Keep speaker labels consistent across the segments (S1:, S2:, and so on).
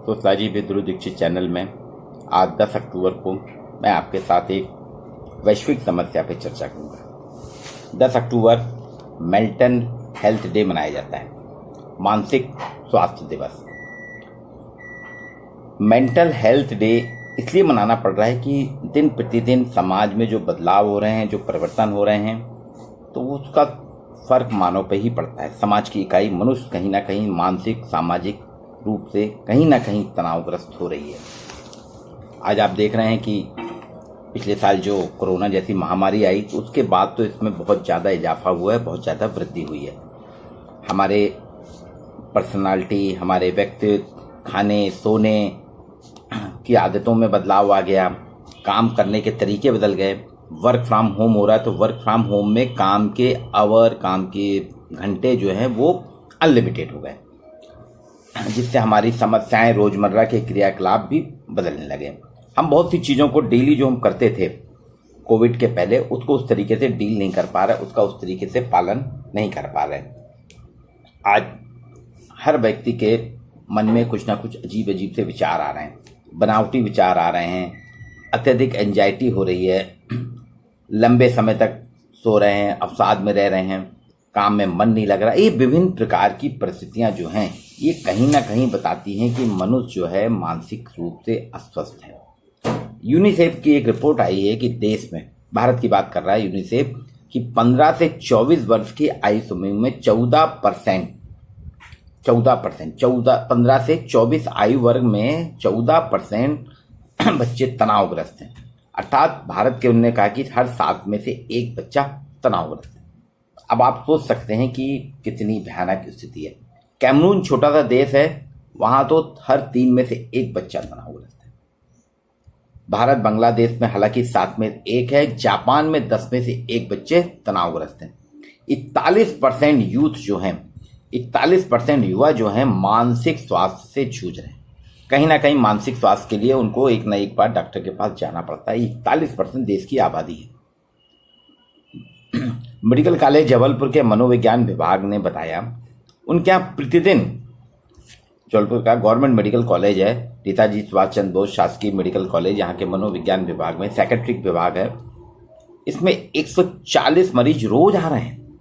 S1: Sociology with Dhruv Dikshit channel में आज 10 अक्टूबर को मैं आपके साथ एक वैश्विक समस्या पर चर्चा करूंगा। 10 अक्टूबर मेंटल हेल्थ डे मनाया जाता है, मानसिक स्वास्थ्य दिवस। मेंटल हेल्थ डे इसलिए मनाना पड़ रहा है कि दिन प्रतिदिन समाज में जो बदलाव हो रहे हैं, जो परिवर्तन हो रहे हैं, तो उसका फर्क मानव पे ही पड़ता है। समाज की इकाई मनुष्य कहीं ना कहीं मानसिक सामाजिक रूप से कहीं ना कहीं तनावग्रस्त हो रही है। आज आप देख रहे हैं कि पिछले साल जो कोरोना जैसी महामारी आई, तो उसके बाद तो इसमें बहुत ज़्यादा इजाफा हुआ है, बहुत ज़्यादा वृद्धि हुई है। हमारे पर्सनालिटी, हमारे व्यक्तित्व, खाने सोने की आदतों में बदलाव आ गया, काम करने के तरीके बदल गए। वर्क फ्रॉम होम हो रहा है, तो वर्क फ्रॉम होम में काम के आवर, काम के घंटे जो हैं वो अनलिमिटेड हो गए, जिससे हमारी समस्याएं, रोजमर्रा के क्रियाकलाप भी बदलने लगे। हम बहुत सी चीज़ों को डेली जो हम करते थे कोविड के पहले, उसको उस तरीके से डील नहीं कर पा रहे, उसका उस तरीके से पालन नहीं कर पा रहे। आज हर व्यक्ति के मन में कुछ ना कुछ अजीब अजीब से विचार आ रहे हैं, बनावटी विचार आ रहे हैं, अत्यधिक एंजाइटी हो रही है, लंबे समय तक सो रहे हैं, अवसाद में रह रहे हैं, काम में मन नहीं लग रहा। ये विभिन्न प्रकार की परिस्थितियां जो हैं, ये कहीं ना कहीं बताती हैं कि मनुष्य जो है मानसिक रूप से अस्वस्थ है। यूनिसेफ की एक रिपोर्ट आई है कि देश में, भारत की बात कर रहा है यूनिसेफ, कि 15 से 24 वर्ष की आयु समूह में 14% 15 से 24 आयु वर्ग में 14% बच्चे तनावग्रस्त हैं। अर्थात भारत के, उन्होंने कहा कि हर 7 में से एक बच्चा तनावग्रस्त है। अब आप सोच सकते हैं कि कितनी भयानक स्थिति है। कैमरून छोटा सा देश है, वहां तो हर 3 में से एक बच्चा तनावग्रस्त है। भारत बांग्लादेश में हालांकि 7 में 1 है, जापान में 10 में से 1 बच्चे तनावग्रस्त हैं। 41% यूथ जो हैं, 41% युवा जो हैं मानसिक स्वास्थ्य से जूझ रहे हैं। कहीं ना कहीं मानसिक स्वास्थ्य के लिए उनको एक न एक बार डॉक्टर के पास जाना पड़ता है। 41% देश की आबादी है। मेडिकल कॉलेज जबलपुर के मनोविज्ञान विभाग ने बताया, उनके यहाँ प्रतिदिन, जबलपुर का गवर्नमेंट मेडिकल कॉलेज है, नेताजी सुभाष चंद्र बोस शासकीय मेडिकल कॉलेज, यहाँ के मनोविज्ञान विभाग में साइकेट्रिक विभाग है, इसमें 140 मरीज रोज आ रहे हैं।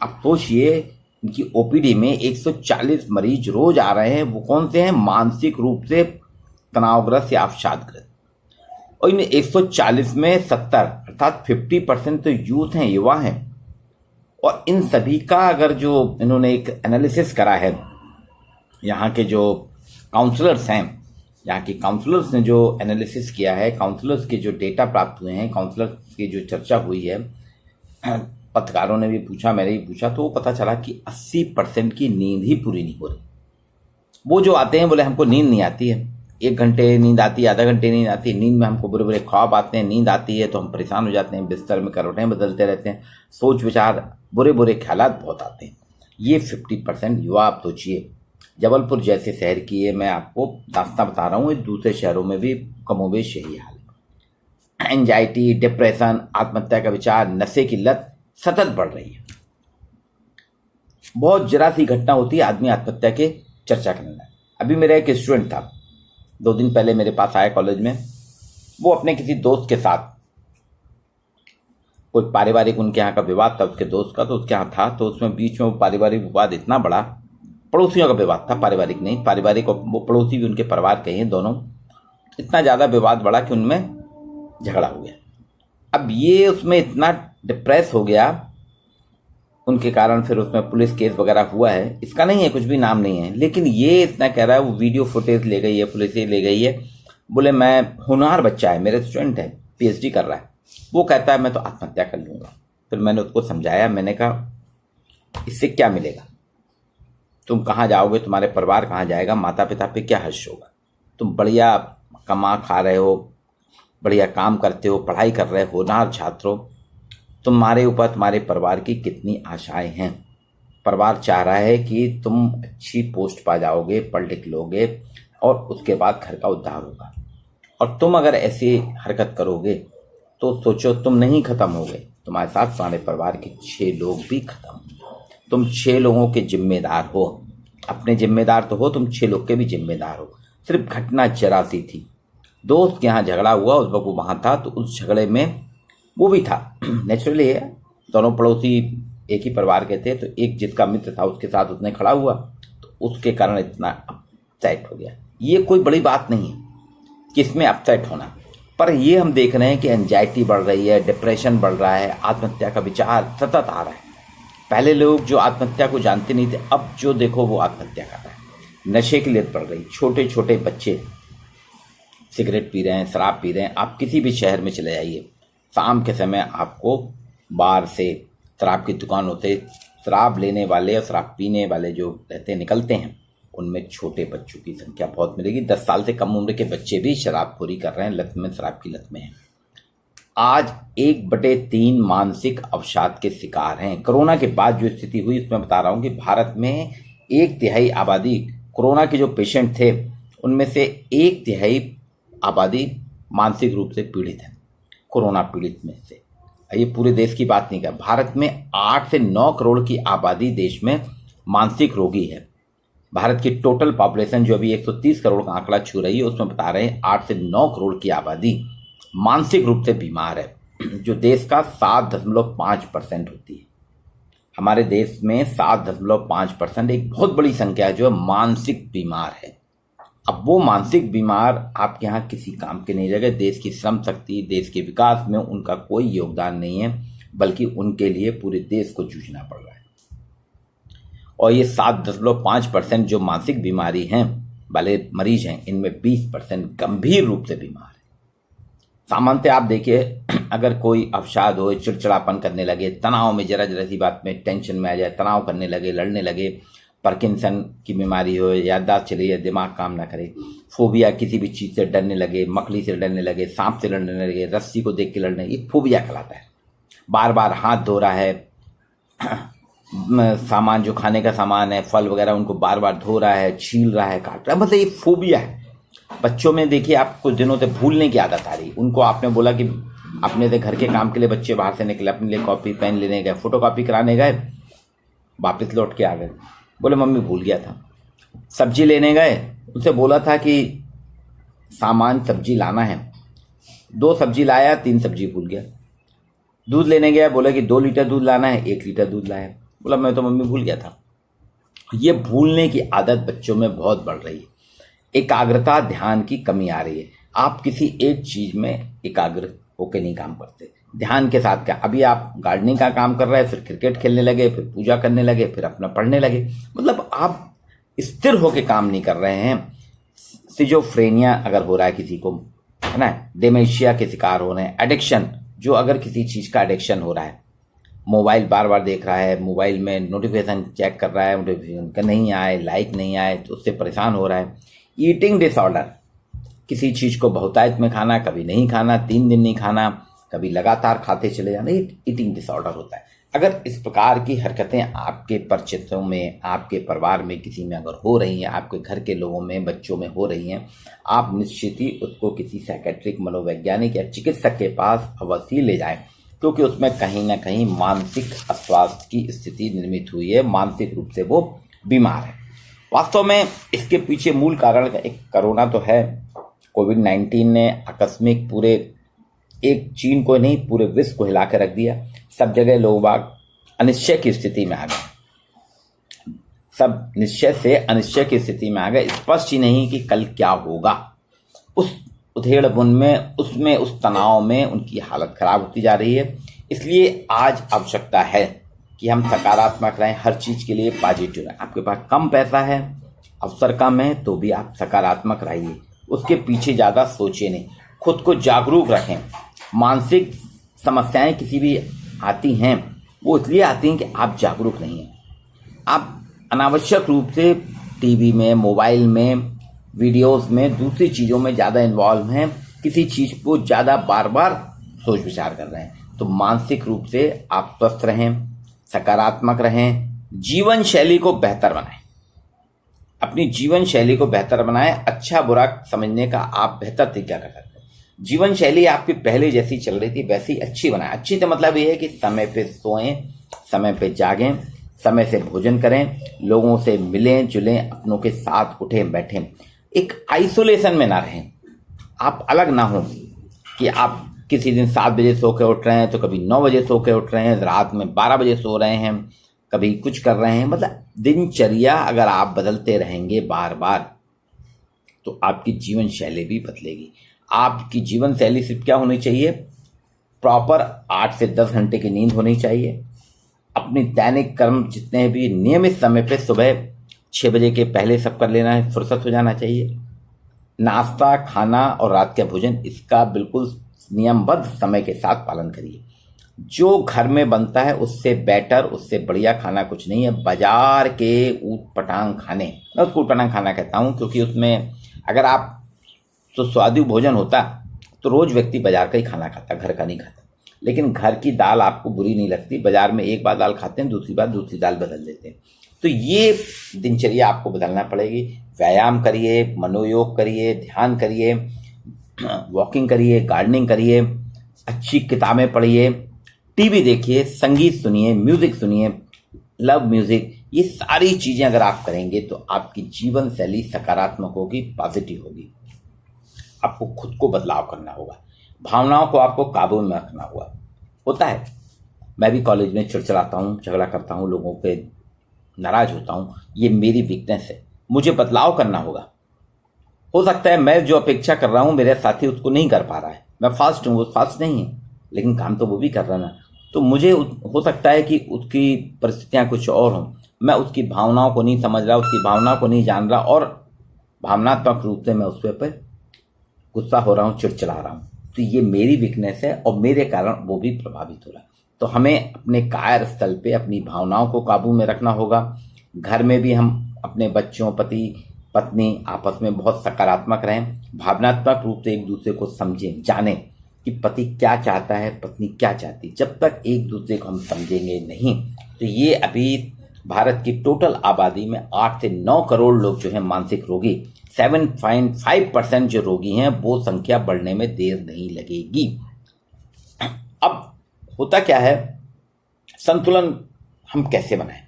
S1: आप सोचिए, इनकी ओपीडी में 140 मरीज रोज आ रहे हैं। वो कौन से हैं? मानसिक रूप से तनावग्रस्त या अवसादग्रस्त। और इन 140 में 70 अर्थात 50% तो यूथ हैं, युवा हैं। और इन सभी का अगर जो इन्होंने एक एनालिसिस करा है, यहाँ के जो काउंसलर्स हैं, यहाँ के काउंसलर्स ने जो एनालिसिस किया है, काउंसलर्स के जो डेटा प्राप्त हुए हैं, काउंसलर्स की जो चर्चा हुई है, पत्रकारों ने भी पूछा, मैंने भी पूछा, तो वो पता चला कि 80% की नींद ही पूरी नहीं हो रही। वो जो आते हैं बोले हमको नींद नहीं आती है, 1 घंटे नींद आती है, आधा घंटे नींद आती है, नींद में हमको बुरे बुरे ख्वाब आते हैं, नींद आती है तो हम परेशान हो जाते हैं, बिस्तर में करवटें बदलते रहते हैं, सोच विचार, बुरे बुरे ख्यालात बहुत आते हैं। ये 50% युवा। आप सोचिए, जबलपुर जैसे शहर की, ये मैं आपको दास्तां बता रहा हूँ, दूसरे शहरों में भी कमोबेश यही हाल है। एंजाइटी, डिप्रेशन, आत्महत्या का विचार, नशे की लत सतत बढ़ रही है। बहुत जरा सी घटना होती है, आदमी आत्महत्या के चर्चा करने लगा। अभी मेरा एक स्टूडेंट था, 2 दिन पहले मेरे पास आया कॉलेज में। वो अपने किसी दोस्त के साथ, कोई पारिवारिक उनके यहाँ का विवाद था उसके दोस्त का, तो उसके यहाँ था, तो उसमें बीच में वो पारिवारिक विवाद इतना बड़ा, पड़ोसियों का विवाद था, पारिवारिक नहीं, पारिवारिक और वो पड़ोसी भी उनके परिवार के हैं दोनों, इतना ज़्यादा विवाद बढ़ा कि उनमें झगड़ा हो गया। अब ये उसमें इतना डिप्रेस हो गया उनके कारण, फिर उसमें पुलिस केस वगैरह हुआ है, इसका नहीं है, कुछ भी नाम नहीं है, लेकिन ये इतना कह रहा है, वो वीडियो फुटेज ले गई है, पुलिस ले गई है। बोले मैं, होनहार बच्चा है, मेरे स्टूडेंट है, पीएचडी कर रहा है, वो कहता है मैं तो आत्महत्या कर लूँगा। फिर मैंने उसको समझाया, मैंने कहा इससे क्या मिलेगा, तुम कहाँ जाओगे, तुम्हारे परिवार कहाँ जाएगा, माता पिता पे क्या हर्ष होगा, तुम बढ़िया कमा खा रहे हो, बढ़िया काम करते हो, पढ़ाई कर रहे हो, होनहार छात्र हो, तुम्हारे ऊपर तुम्हारे परिवार की कितनी आशाएं हैं। परिवार चाह रहा है कि तुम अच्छी पोस्ट पा जाओगे, पढ़ लिख लोगे और उसके बाद घर का उद्धार होगा, और तुम अगर ऐसी हरकत करोगे तो सोचो, तुम नहीं खत्म होगे, तुम्हारे साथ तुम्हारे परिवार के 6 लोग भी खत्म होंगे। तुम 6 लोगों के जिम्मेदार हो। अपने जिम्मेदार तो हो, तुम 6 लोग के भी जिम्मेदार हो। सिर्फ घटना जरा सी थी, दोस्त के यहाँ झगड़ा हुआ, उस वक्त वो वहाँ था, तो उस झगड़े में वो भी था। नेचुरली है, दोनों पड़ोसी एक ही परिवार के थे, तो एक जिसका मित्र था उसके साथ उसने खड़ा हुआ, तो उसके कारण इतना अपसेट हो गया। ये कोई बड़ी बात नहीं है कि इसमें अपसेट होना, पर ये हम देख रहे हैं कि एंजाइटी बढ़ रही है, डिप्रेशन बढ़ रहा है, आत्महत्या का विचार सतत आ रहा है। पहले लोग जो आत्महत्या को जानते नहीं थे, अब जो देखो वो आत्महत्या कर रहा है। नशे की लत बढ़ रही, छोटे छोटे बच्चे सिगरेट पी रहे हैं, शराब पी रहे हैं। आप किसी भी शहर में चले जाइए, शाम के समय आपको बार से, शराब की दुकानों से शराब लेने वाले और शराब पीने वाले जो रहते निकलते हैं, उनमें छोटे बच्चों की संख्या बहुत मिलेगी। 10 साल से कम उम्र के बच्चे भी शराबखोरी कर रहे हैं, लत में, शराब की लत में हैं। आज 1/3 मानसिक अवसाद के शिकार हैं। कोरोना के बाद जो स्थिति हुई उसमें बता रहा हूं कि भारत में 1/3 आबादी कोरोना के जो पेशेंट थे उनमें से 1/3 आबादी मानसिक रूप से पीड़ित है। कोरोना पीड़ित में से, ये पूरे देश की बात नहीं कर, भारत में 8 से 9 करोड़ की आबादी देश में मानसिक रोगी है। भारत की टोटल पॉपुलेशन जो अभी 130 करोड़ का आंकड़ा छू रही है, उसमें बता रहे हैं 8 से 9 करोड़ की आबादी मानसिक रूप से बीमार है, जो देश का 7.5% होती है। हमारे देश में 7.5% एक बहुत बड़ी संख्या है जो मानसिक बीमार है। अब वो मानसिक बीमार आपके यहाँ किसी काम के नहीं रह गए। देश की श्रम शक्ति, देश के विकास में उनका कोई योगदान नहीं है, बल्कि उनके लिए पूरे देश को जूझना पड़ रहा है। और ये 7.5% जो मानसिक बीमारी हैं वाले मरीज हैं, इनमें 20% गंभीर रूप से बीमार है। सामान्यतः आप देखिए, अगर कोई अवसाद हो, चिड़चिड़ापन करने लगे, तनाव में, जरा जरा सी बात में टेंशन में आ जाए, तनाव करने लगे, लड़ने लगे, पार्किंसन की बीमारी हो, याददाश्त चली जाए, दिमाग काम ना करे, फोबिया, किसी भी चीज़ से डरने लगे, मकड़ी से डरने लगे, सांप से डरने लगे, रस्सी को देख के लड़ने, ये फोबिया कहलाता है। बार बार हाथ धो रहा है, सामान जो खाने का सामान है, फल वगैरह, उनको बार बार धो रहा है, छील रहा है, काट रहा है, मतलब ये फोबिया है। बच्चों में देखिए, आप कुछ दिनों से भूलने की आदत आ रही। उनको आपने बोला कि अपने से घर के काम के लिए बच्चे बाहर से निकले, अपने लिए कॉपी पेन लेने गए, फोटो कॉपी कराने गए, वापस लौट के आ गए, बोले मम्मी भूल गया था। सब्जी लेने गए, उनसे बोला था कि सामान सब्जी लाना है, 2 सब्जी लाया, 3 सब्जी भूल गया। दूध लेने गया, बोला कि 2 लीटर दूध लाना है, 1 लीटर दूध लाया, बोला मैं तो मम्मी भूल गया था। ये भूलने की आदत बच्चों में बहुत बढ़ रही है। एकाग्रता, ध्यान की कमी आ रही है। आप किसी एक चीज में एकाग्र होकर नहीं काम करते, ध्यान के साथ। क्या अभी आप गार्डनिंग का काम कर रहे हैं, फिर क्रिकेट खेलने लगे, फिर पूजा करने लगे, फिर अपना पढ़ने लगे, मतलब आप स्थिर होकर काम नहीं कर रहे हैं। सिजोफ्रेनिया अगर हो रहा है किसी को, है ना, डिमेंशिया के शिकार हो रहे हैं, एडिक्शन, जो अगर किसी चीज का एडिक्शन हो रहा है, मोबाइल बार बार देख रहा है, मोबाइल में नोटिफिकेशन चेक कर रहा है, नोटिफिकेशन का नहीं आए, लाइक नहीं आए, तो उससे परेशान हो रहा है। ईटिंग डिसऑर्डर, किसी चीज को बहुतायत में खाना, कभी नहीं खाना, 3 दिन नहीं खाना, कभी लगातार खाते चले जाना, ईटिंग डिसऑर्डर होता है। अगर इस प्रकार की हरकतें आपके परिचितों में, आपके परिवार में किसी में अगर हो रही हैं, आपके घर के लोगों में, बच्चों में हो रही हैं, आप निश्चित ही उसको किसी साइकेट्रिक, मनोवैज्ञानिक या चिकित्सक के पास अवश्य ले जाएं, क्योंकि उसमें कहीं ना कहीं मानसिक अस्वास्थ्य की स्थिति निर्मित हुई है, मानसिक रूप से वो बीमार है। वास्तव में इसके पीछे मूल कारण एक कोरोना तो है। कोविड-19 ने आकस्मिक पूरे एक चीन को नहीं, पूरे विश्व को हिला कर रख दिया। सब जगह लोग बाग अनिश्चय की स्थिति में आ गए, सब निश्चय से अनिश्चय की स्थिति में आ गए। स्पष्ट ही नहीं कि कल क्या होगा। उस उधेड़बुन में, उसमें, उस तनाव में उनकी हालत खराब होती जा रही है। इसलिए आज आवश्यकता है कि हम सकारात्मक रहें, हर चीज के लिए पॉजिटिव रहें। आपके पास कम पैसा है, अवसर कम है, तो भी आप सकारात्मक रहिए, उसके पीछे ज्यादा सोचिए नहीं, खुद को जागरूक रखें। मानसिक समस्याएं किसी भी आती हैं, वो इसलिए आती हैं कि आप जागरूक नहीं हैं। आप अनावश्यक रूप से टीवी में, मोबाइल में, वीडियोस में, दूसरी चीजों में ज्यादा इन्वॉल्व हैं, किसी चीज को ज्यादा बार बार सोच विचार कर रहे हैं। तो मानसिक रूप से आप स्वस्थ रहें, सकारात्मक रहें, जीवन शैली को बेहतर बनाएं, अपनी जीवन शैली को बेहतर बनाएं। अच्छा बुरा समझने का आप बेहतर तरीका कर सकते हैं। जीवन शैली आपकी पहले जैसी चल रही थी वैसी अच्छी बनाएं। अच्छी तो मतलब ये है कि समय पे सोएं, समय पे जागें, समय से भोजन करें, लोगों से मिलें जुलें, अपनों के साथ उठें बैठें, एक आइसोलेशन में ना रहें। आप अलग ना हों कि आप किसी दिन 7 बजे सो के उठ रहे हैं तो कभी 9 बजे सो के उठ रहे हैं, रात में 12 बजे सो रहे हैं, कभी कुछ कर रहे हैं। मतलब दिनचर्या अगर आप बदलते रहेंगे बार बार तो आपकी जीवन शैली भी बदलेगी। आपकी जीवन शैली सिर्फ क्या होनी चाहिए, प्रॉपर 8 से 10 घंटे की नींद होनी चाहिए। अपनी दैनिक कर्म जितने भी नियमित समय पे सुबह 6 बजे के पहले सब कर लेना है, फुर्सत हो जाना चाहिए। नाश्ता, खाना और रात का भोजन इसका बिल्कुल नियमबद्ध समय के साथ पालन करिए। जो घर में बनता है उससे बेटर, उससे बढ़िया खाना कुछ नहीं है। बाजार के ऊट पटांग खाने, मैं उसको ऊट पटांग खाना कहता हूँ क्योंकि उसमें अगर आप तो स्वादिष्ट भोजन होता तो रोज व्यक्ति बाजार का ही खाना खाता, घर का नहीं खाता। लेकिन घर की दाल आपको बुरी नहीं लगती, बाजार में एक बार दाल खाते हैं, दूसरी बार दूसरी दाल बदल देते हैं। तो ये दिनचर्या आपको बदलना पड़ेगी। व्यायाम करिए, मनोयोग करिए, ध्यान करिए, वॉकिंग करिए, गार्डनिंग करिए, अच्छी किताबें पढ़िए, टीवी देखिए, संगीत सुनिए, म्यूजिक सुनिए, लव म्यूजिक। ये सारी चीजें अगर आप करेंगे तो आपकी जीवन शैली सकारात्मक होगी, पॉजिटिव होगी। आपको खुद को बदलाव करना होगा, भावनाओं को आपको काबू में रखना होगा। होता है, मैं भी कॉलेज में चिड़चिड़ाता हूँ, झगड़ा करता हूँ, लोगों पे नाराज होता हूँ, ये मेरी वीकनेस है। मुझे बदलाव करना होगा। हो सकता है मैं जो अपेक्षा कर रहा हूँ मेरे साथी उसको नहीं कर पा रहा है, मैं फास्ट हूँ, वो फास्ट नहीं है, लेकिन काम तो वो भी कर रहा है ना। तो मुझे हो सकता है कि उसकी परिस्थितियाँ कुछ और हों, मैं उसकी भावनाओं को नहीं समझ रहा, उसकी भावनाओं को नहीं जान रहा और भावनात्मक रूप से मैं उस पर गुस्सा हो रहा हूँ, चिड़चिड़ा रहा हूँ। तो ये मेरी वीकनेस है और मेरे कारण वो भी प्रभावित हो रहा है। तो हमें अपने कार्यस्थल पे अपनी भावनाओं को काबू में रखना होगा। घर में भी हम अपने बच्चों, पति पत्नी आपस में बहुत सकारात्मक रहें, भावनात्मक रूप से एक दूसरे को समझें, जानें कि पति क्या चाहता है, पत्नी क्या चाहती है। जब तक एक दूसरे को हम समझेंगे नहीं तो ये अभी भारत की टोटल आबादी में 8 से 9 करोड़ लोग जो हैं मानसिक रोगी, 7.5% जो रोगी हैं, वो संख्या बढ़ने में देर नहीं लगेगी। अब होता क्या है, संतुलन हम कैसे बनाएं?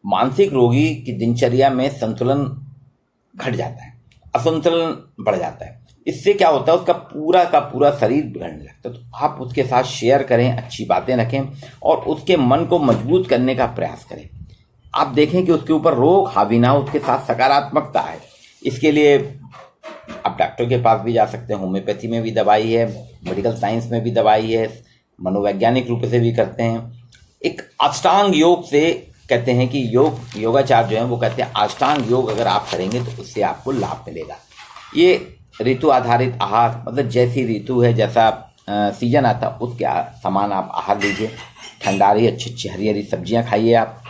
S1: मानसिक रोगी की दिनचर्या में संतुलन घट जाता है, असंतुलन बढ़ जाता है। इससे क्या होता है, उसका पूरा का पूरा शरीर बिगड़ने लगता है। तो आप उसके साथ शेयर करें, अच्छी बातें रखें और उसके मन को मजबूत करने का प्रयास करें। आप देखें कि उसके ऊपर रोग हावी ना हो, उसके साथ सकारात्मकता है। इसके लिए आप डॉक्टर के पास भी जा सकते हैं, होम्योपैथी में भी दवाई है, मेडिकल साइंस में भी दवाई है, मनोवैज्ञानिक रूप से भी करते हैं। एक अष्टांग योग से कहते हैं कि योगाचार्य जो है वो कहते हैं अष्टांग योग अगर आप करेंगे तो उससे आपको लाभ मिलेगा। ये ऋतु आधारित आहार, मतलब जैसी ऋतु है, जैसा सीजन आता उसके समान आप आहार लीजिए। ठंडारी अच्छी हरी हरी सब्जियां खाइए, आप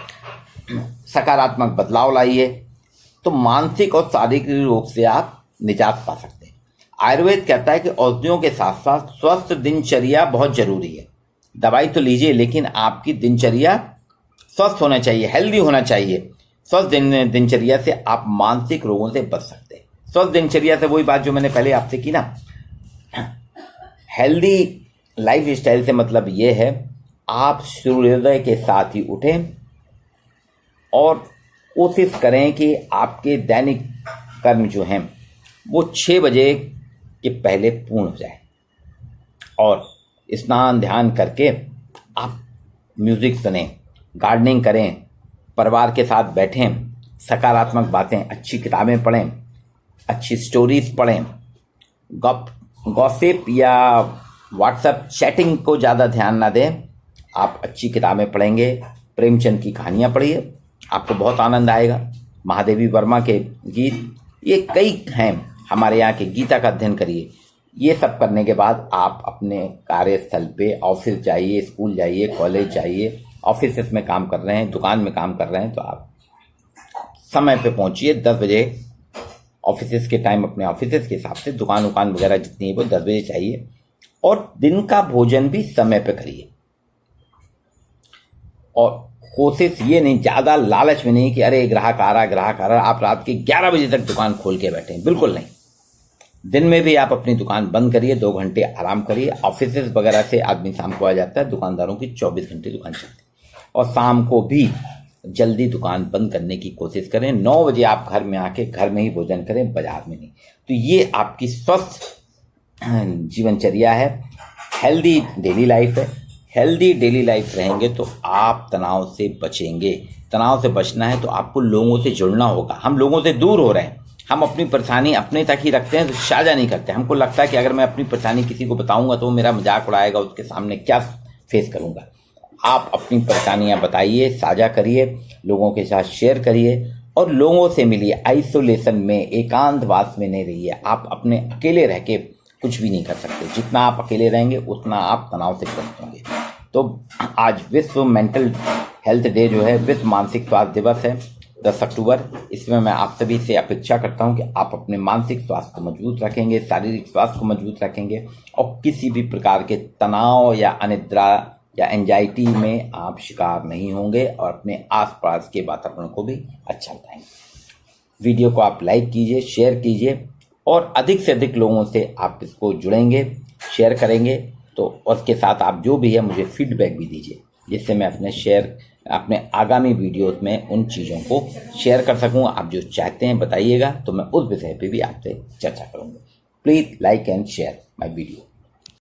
S1: सकारात्मक बदलाव लाइए, तो मानसिक और शारीरिक रोग से आप निजात पा सकते हैं। आयुर्वेद कहता है कि औषधियों के साथ साथ स्वस्थ दिनचर्या बहुत जरूरी है। दवाई तो लीजिए लेकिन आपकी दिनचर्या स्वस्थ होना चाहिए, हेल्दी होना चाहिए। स्वस्थ दिनचर्या से आप मानसिक रोगों से बच सकते हैं। स्वस्थ दिनचर्या से वही बात जो मैंने पहले आपसे की ना, हेल्दी लाइफ स्टाइल से मतलब ये है आप सूर्योदय के साथ ही उठें और कोशिश करें कि आपके दैनिक कर्म जो हैं वो 6 बजे के पहले पूर्ण हो जाए और स्नान ध्यान करके आप म्यूजिक सुनें, गार्डनिंग करें, परिवार के साथ बैठें, सकारात्मक बातें, अच्छी किताबें पढ़ें, अच्छी स्टोरीज पढ़ें, गॉसिप या व्हाट्सएप चैटिंग को ज़्यादा ध्यान ना दें। आप अच्छी किताबें पढ़ेंगे, प्रेमचंद की कहानियाँ पढ़िए, आपको बहुत आनंद आएगा। महादेवी वर्मा के गीत, ये कई हैं हमारे यहाँ के, गीता का अध्ययन करिए। ये सब करने के बाद आप अपने कार्यस्थल पे, ऑफिस जाइए, स्कूल जाइए, कॉलेज जाइए, ऑफिस में काम कर रहे हैं, दुकान में काम कर रहे हैं तो आप समय पे पहुंचिए। 10 बजे ऑफिस के टाइम, अपने ऑफिस के हिसाब से दुकान वगैरह जितनी है वो 10 बजे चाहिए। और दिन का भोजन भी समय पे करिए और कोशिश ये नहीं, ज़्यादा लालच में नहीं कि अरे ग्राहक आ रहा आप रात के 11 बजे तक दुकान खोल के बैठे हैं, बिल्कुल नहीं। दिन में भी आप अपनी दुकान बंद करिए, 2 घंटे आराम करिए। ऑफिस वगैरह से आदमी शाम को आ जाता है, दुकानदारों की 24 घंटे दुकान चलती है। और शाम को भी जल्दी दुकान बंद करने की कोशिश करें। 9 बजे आप घर में आके घर में ही भोजन करें, बाजार में नहीं। तो ये आपकी स्वस्थ जीवनचर्या है, हेल्दी डेली लाइफ है। हेल्दी डेली लाइफ रहेंगे तो आप तनाव से बचेंगे। तनाव से बचना है तो आपको लोगों से जुड़ना होगा। हम लोगों से दूर हो रहे हैं, हम अपनी परेशानी अपने तक ही रखते हैं, तो साझा नहीं करते। हमको लगता है कि अगर मैं अपनी परेशानी किसी को बताऊंगा तो वो मेरा मजाक उड़ाएगा, उसके सामने क्या फेस करूंगा। आप अपनी परेशानियां बताइए, साझा करिए, लोगों के साथ शेयर करिए और लोगों से मिलिए। आइसोलेशन में, एकांतवास में नहीं रहिए। आप अपने अकेले रह के कुछ भी नहीं कर सकते। जितना आप अकेले रहेंगे उतना आप तनाव से ग्रस्त होंगे। तो आज विश्व मेंटल हेल्थ डे जो है, विश्व मानसिक स्वास्थ्य दिवस है 10 अक्टूबर। इसमें मैं आप सभी से अपेक्षा करता हूं कि आप अपने मानसिक स्वास्थ्य को मजबूत रखेंगे, शारीरिक स्वास्थ्य को मजबूत रखेंगे और किसी भी प्रकार के तनाव या अनिद्रा या एंजाइटी में आप शिकार नहीं होंगे और अपने आसपास के वातावरण को भी अच्छा बताएंगे। वीडियो को आप लाइक कीजिए, शेयर कीजिए और अधिक से अधिक लोगों से आप इसको जुड़ेंगे, शेयर करेंगे। तो उसके साथ आप जो भी है मुझे फीडबैक भी दीजिए, जिससे मैं अपने आगामी वीडियोस में उन चीज़ों को शेयर कर सकूं। आप जो चाहते हैं बताइएगा, तो मैं उस विषय पे भी आपसे चर्चा करूंगा। Please like and share my video.